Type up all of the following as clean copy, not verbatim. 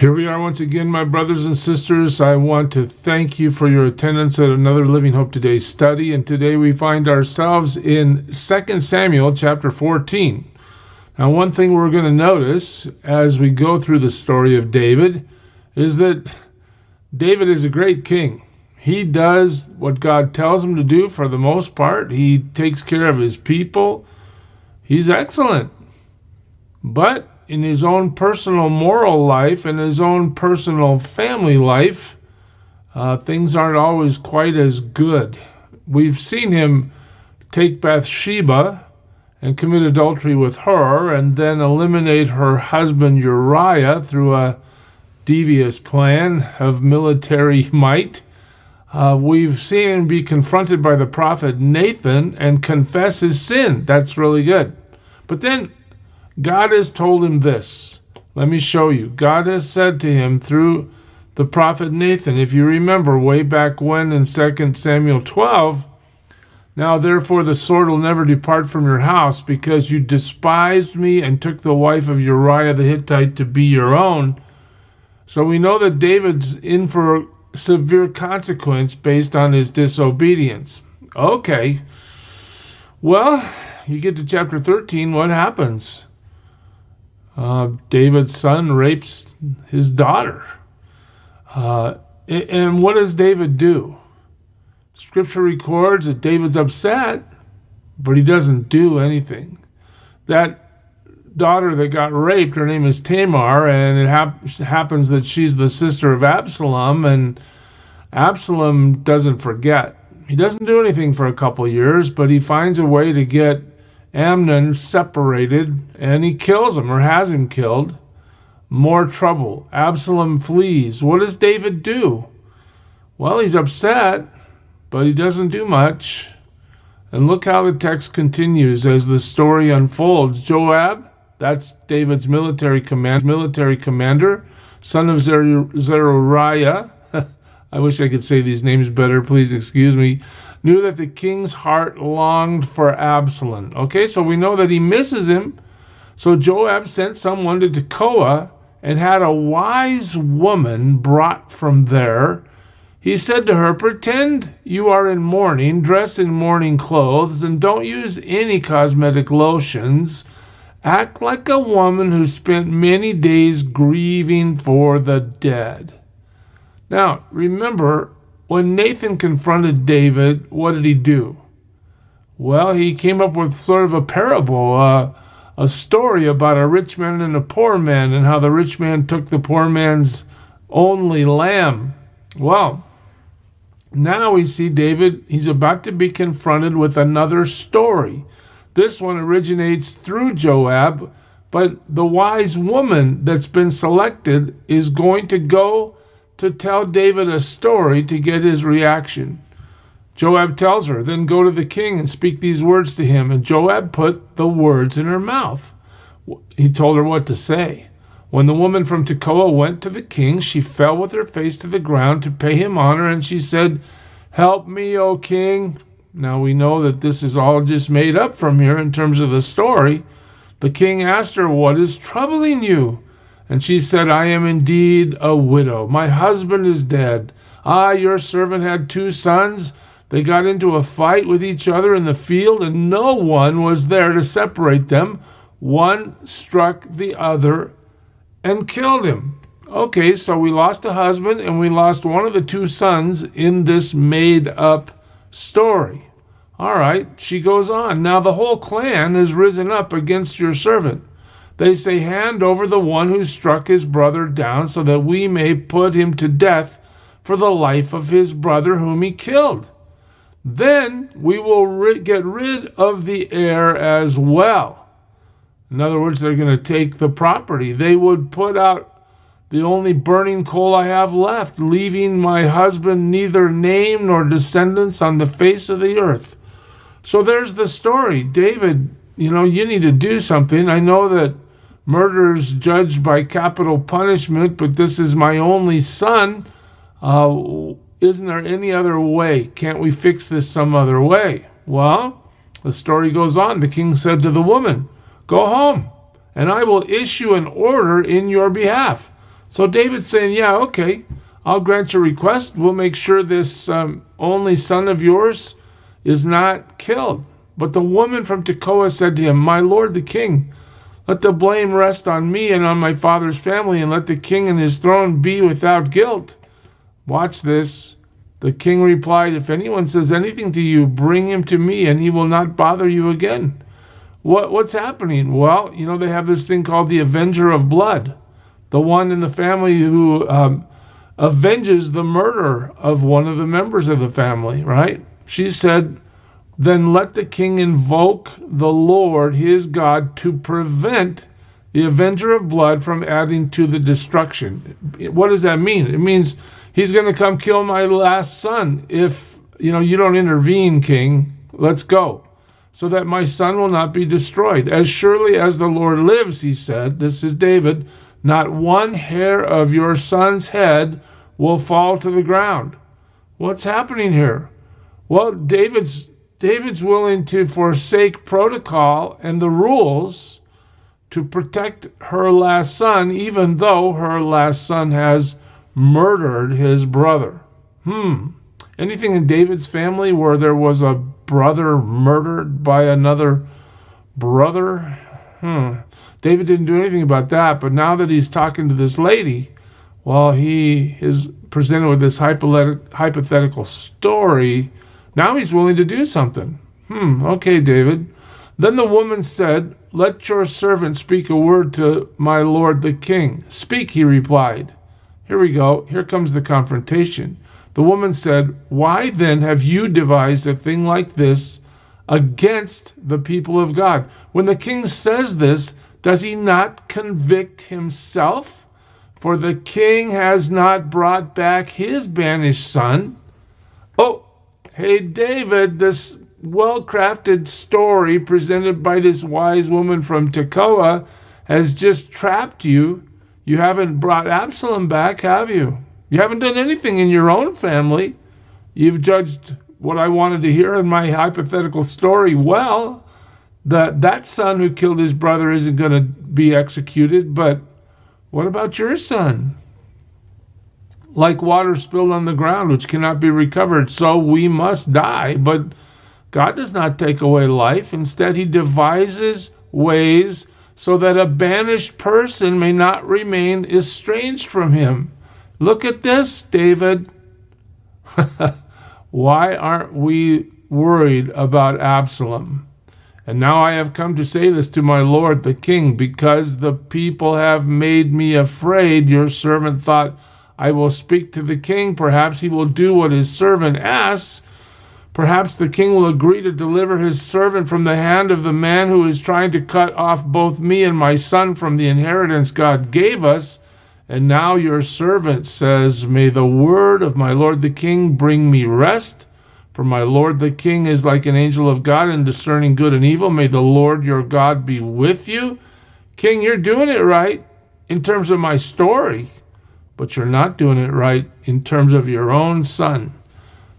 Here we are once again, my brothers and sisters. I want to thank you for your attendance at another Living Hope Today study. And today we find ourselves in 2 Samuel chapter 14. Now, one thing we're going to notice as we go through the story of David is that David is a great king. He does what God tells him to do for the most part. He takes care of his people. He's excellent. But in his own personal moral life and his own personal family life, things aren't always quite as good. We've seen him take Bathsheba and commit adultery with her and then eliminate her husband Uriah through a devious plan of military might. We've seen him be confronted by the prophet Nathan and confess his sin. That's really good. But then God has told him this. Let me show you. God has said to him through the prophet Nathan, if you remember way back when in 2 Samuel 12, now therefore the sword will never depart from your house because you despised me and took the wife of Uriah the Hittite to be your own. So we know that David's in for severe consequence based on his disobedience. Okay. Well, you get to chapter 13, what happens? David's son rapes his daughter. And what does David do? Scripture records that David's upset, but he doesn't do anything. That daughter that got raped, her name is Tamar, and it happens that she's the sister of Absalom, and Absalom doesn't forget. He doesn't do anything for a couple years, but he finds a way to get Amnon separated, and he kills him or has him killed. More trouble. Absalom flees. What does David do? Well, he's upset, but he doesn't do much. And look how the text continues as the story unfolds. Joab, that's David's military commander, son of Zeruiah. I wish I could say these names better. Please excuse me. Knew that the king's heart longed for Absalom. Okay, so we know that he misses him. So Joab sent someone to Tekoa and had a wise woman brought from there. He said to her, pretend you are in mourning, dress in mourning clothes, and don't use any cosmetic lotions. Act like a woman who spent many days grieving for the dead. Now, remember, when Nathan confronted David, what did he do? Well, he came up with sort of a parable, a story about a rich man and a poor man, and how the rich man took the poor man's only lamb. Well, now we see David, he's about to be confronted with another story. This one originates through Joab, but the wise woman that's been selected is going to go to tell David a story to get his reaction. Joab tells her, then go to the king and speak these words to him. And Joab put the words in her mouth. He told her what to say. When the woman from Tekoa went to the king, she fell with her face to the ground to pay him honor, and she said, help me, O king. Now we know that this is all just made up from here in terms of the story. The king asked her, what is troubling you? And she said, I am indeed a widow. My husband is dead. Your servant had 2 sons. They got into a fight with each other in the field, and no one was there to separate them. One struck the other and killed him. Okay, so we lost a husband, and we lost one of the 2 sons in this made-up story. All right, she goes on. Now the whole clan has risen up against your servant. They say, hand over the one who struck his brother down so that we may put him to death for the life of his brother whom he killed. Then we will get rid of the heir as well. In other words, they're going to take the property. They would put out the only burning coal I have left, leaving my husband neither name nor descendants on the face of the earth. So there's the story. David, you need to do something. I know that murder's judged by capital punishment, but this is my only son. Isn't there any other way? Can't we fix this some other way? Well, the story goes on. The king said to the woman, go home, and I will issue an order in your behalf. So David's saying, yeah, okay, I'll grant your request. We'll make sure this only son of yours is not killed. But the woman from Tekoa said to him, my lord the king, let the blame rest on me and on my father's family, and let the king and his throne be without guilt. Watch this. The king replied, if anyone says anything to you, bring him to me, and he will not bother you again. What's happening? Well, they have this thing called the avenger of blood, the one in the family who avenges the murder of one of the members of the family, right? She said, then let the king invoke the Lord his God to prevent the avenger of blood from adding to the destruction. What does that mean? It means he's going to come kill my last son if you don't intervene, king. Let's go, so that my son will not be destroyed. As surely as the Lord lives, he said, this is David, not one hair of your son's head will fall to the ground. What's happening here? Well, David's willing to forsake protocol and the rules to protect her last son, even though her last son has murdered his brother. Anything in David's family where there was a brother murdered by another brother? David didn't do anything about that, but now that he's talking to this lady, well, he is presented with this hypothetical story. Now he's willing to do something. Okay, David. Then the woman said, let your servant speak a word to my lord the king. Speak, he replied. Here we go. Here comes the confrontation. The woman said, why then have you devised a thing like this against the people of God? When the king says this, does he not convict himself? For the king has not brought back his banished son. Oh, hey, David, this well-crafted story presented by this wise woman from Tekoa has just trapped you. You haven't brought Absalom back, have you? You haven't done anything in your own family. You've judged what I wanted to hear in my hypothetical story well. That son who killed his brother isn't going to be executed, but what about your son? Like water spilled on the ground, which cannot be recovered, so we must die. But God does not take away life. Instead, he devises ways so that a banished person may not remain estranged from him. Look at this, David. Why aren't we worried about Absalom? And now I have come to say this to my lord the king, because the people have made me afraid. Your servant thought, I will speak to the king. Perhaps he will do what his servant asks. Perhaps the king will agree to deliver his servant from the hand of the man who is trying to cut off both me and my son from the inheritance God gave us. And now your servant says, may the word of my lord the king bring me rest. For my lord the king is like an angel of God in discerning good and evil. May the Lord your God be with you. King, you're doing it right in terms of my story, but you're not doing it right in terms of your own son.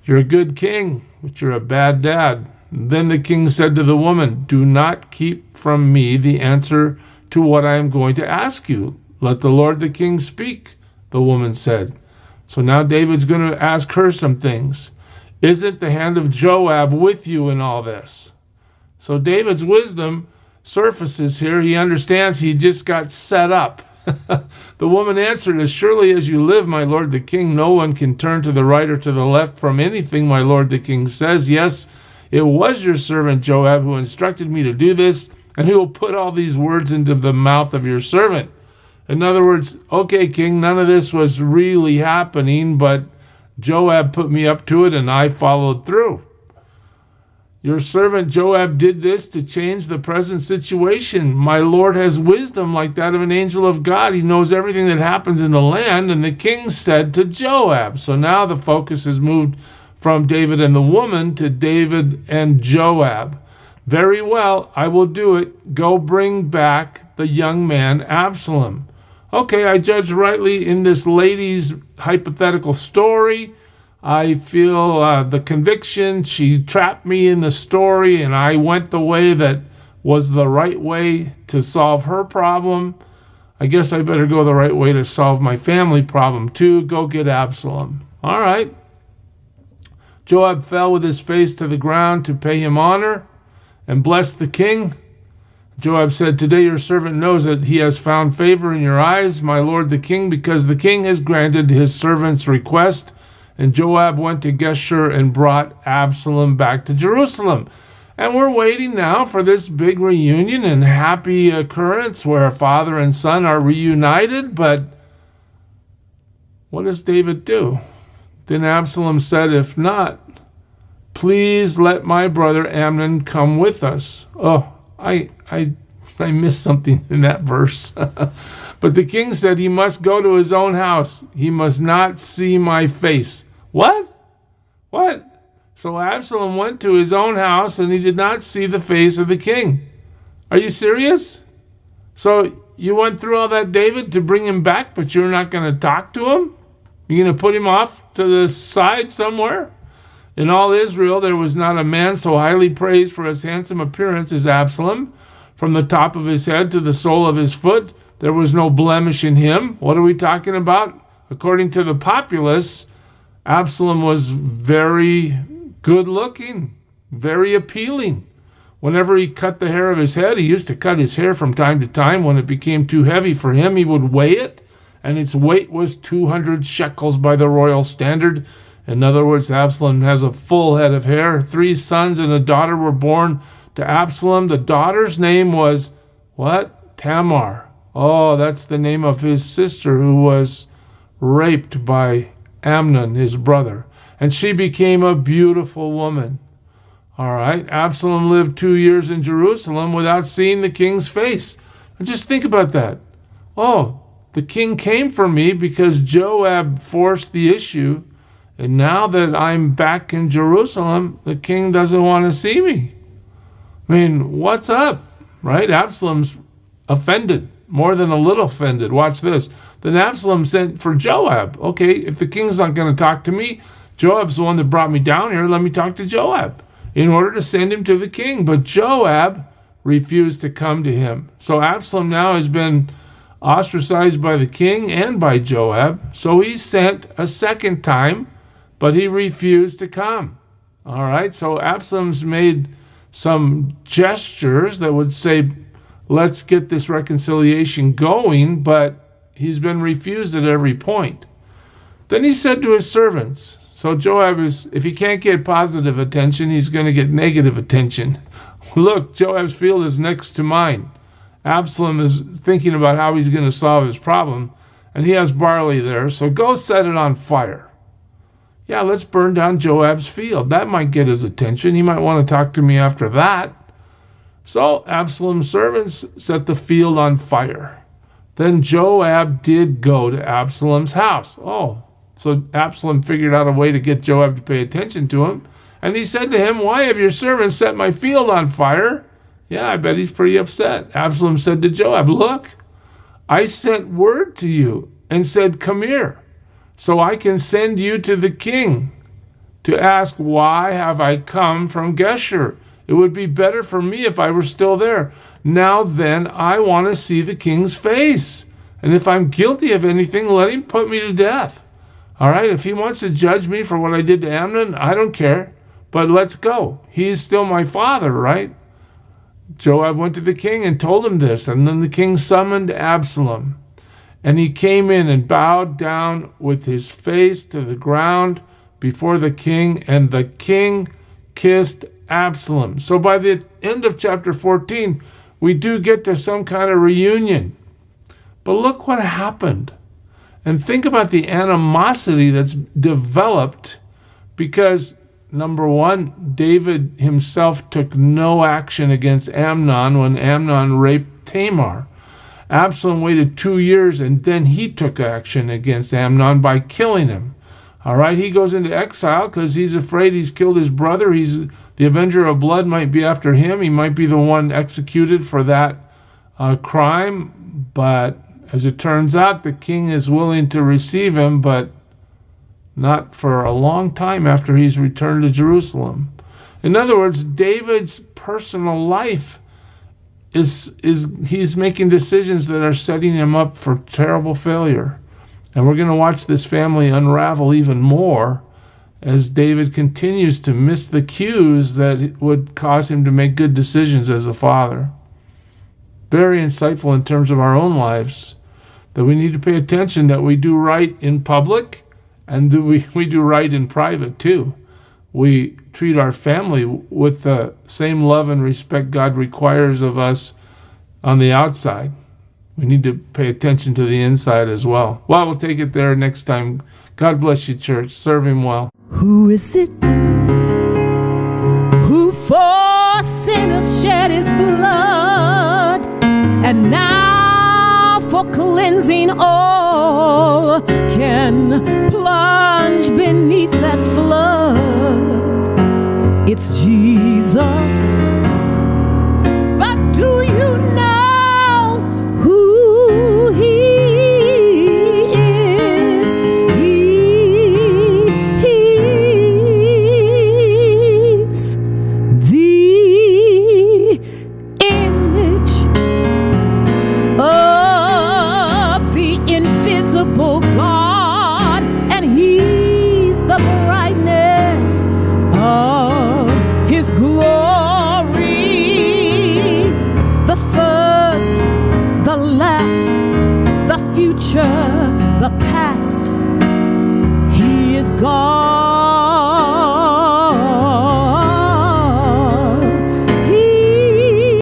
You're a good king, but you're a bad dad. And then the king said to the woman, do not keep from me the answer to what I am going to ask you. Let the Lord the king speak, the woman said. So now David's going to ask her some things. Isn't the hand of Joab with you in all this? So David's wisdom surfaces here. He understands he just got set up. The woman answered, as surely as you live, my lord the king, no one can turn to the right or to the left from anything my lord the king says. Yes, it was your servant Joab who instructed me to do this, and who will put all these words into the mouth of your servant. In other words, okay, king, none of this was really happening, but Joab put me up to it, and I followed through. Your servant Joab did this to change the present situation. My Lord has wisdom like that of an angel of God. He knows everything that happens in the land. And the king said to Joab. So now the focus has moved from David and the woman to David and Joab. Very well, I will do it. Go bring back the young man Absalom. Okay, I judged rightly in this lady's hypothetical story. I feel the conviction. She trapped me in the story, and I went the way that was the right way to solve her problem. I guess I better go the right way to solve my family problem too. Go get Absalom. All right. Joab fell with his face to the ground to pay him honor and bless the king. Joab said, "Today your servant knows that he has found favor in your eyes, my lord the king, because the king has granted his servant's request." And Joab went to Geshur and brought Absalom back to Jerusalem. And we're waiting now for this big reunion and happy occurrence where father and son are reunited. But what does David do? Then Absalom said, "If not, please let my brother Amnon come with us." Oh, I missed something in that verse. But the king said, "He must go to his own house. He must not see my face." What? What? So Absalom went to his own house and he did not see the face of the king. Are you serious? So you went through all that, David, to bring him back, but you're not going to talk to him? You're going to put him off to the side somewhere? In all Israel, there was not a man so highly praised for his handsome appearance as Absalom. From the top of his head to the sole of his foot, there was no blemish in him. What are we talking about? According to the populace, Absalom was very good looking, very appealing. Whenever he cut the hair of his head, he used to cut his hair from time to time. When it became too heavy for him, he would weigh it, and its weight was 200 shekels by the royal standard. In other words, Absalom has a full head of hair. 3 sons and a daughter were born to Absalom. The daughter's name was what? Tamar. Oh, that's the name of his sister who was raped by Amnon, his brother. And she became a beautiful woman. All right. Absalom lived 2 years in Jerusalem without seeing the king's face. And just think about that. Oh, the king came for me because Joab forced the issue. And now that I'm back in Jerusalem, the king doesn't want to see me. I mean, what's up? Right? Absalom's offended, more than a little offended. Watch this. Then Absalom sent for Joab. Okay, if the king's not going to talk to me, Joab's the one that brought me down here. Let me talk to Joab in order to send him to the king. But Joab refused to come to him. So Absalom now has been ostracized by the king and by Joab. So he sent a second time, but he refused to come. All right, so Absalom's made some gestures that would say, let's get this reconciliation going, but he's been refused at every point. Then he said to his servants, so Joab is, if he can't get positive attention, he's going to get negative attention. Look, Joab's field is next to mine. Absalom is thinking about how he's going to solve his problem, and he has barley there, so go set it on fire. Yeah, let's burn down Joab's field. That might get his attention. He might want to talk to me after that. So Absalom's servants set the field on fire. Then Joab did go to Absalom's house. Oh, so Absalom figured out a way to get Joab to pay attention to him. And he said to him, why have your servants set my field on fire? Yeah, I bet he's pretty upset. Absalom said to Joab, look, I sent word to you and said, come here, so I can send you to the king to ask, why have I come from Geshur? It would be better for me if I were still there. Now then, I want to see the king's face. And if I'm guilty of anything, let him put me to death. All right, if he wants to judge me for what I did to Amnon, I don't care. But let's go. He's still my father, right? Joab went to the king and told him this. And then the king summoned Absalom. And he came in and bowed down with his face to the ground before the king. And the king kissed Absalom. So by the end of chapter 14, we do get to some kind of reunion. But look what happened. And think about the animosity that's developed because, number one, David himself took no action against Amnon when Amnon raped Tamar. Absalom waited 2 years and then he took action against Amnon by killing him. All right, he goes into exile because he's afraid he's killed his brother. The avenger of blood might be after him. He might be the one executed for that crime. But as it turns out, the king is willing to receive him, but not for a long time after he's returned to Jerusalem. In other words, David's personal life he's making decisions that are setting him up for terrible failure. And we're going to watch this family unravel even more as David continues to miss the cues that would cause him to make good decisions as a father. Very insightful in terms of our own lives, that we need to pay attention that we do right in public and that we do right in private too. We treat our family with the same love and respect God requires of us on the outside. We need to pay attention to the inside as well. Well, we'll take it there next time. God bless you, church. Serve him well. Who is it who for sinners shed his blood, and now for cleansing all can plunge beneath that flood? It's Jesus. But do you know who he is? He's the image of the invisible God, and he's the brightness of his glory, the first, the last, the future, the past. He is God.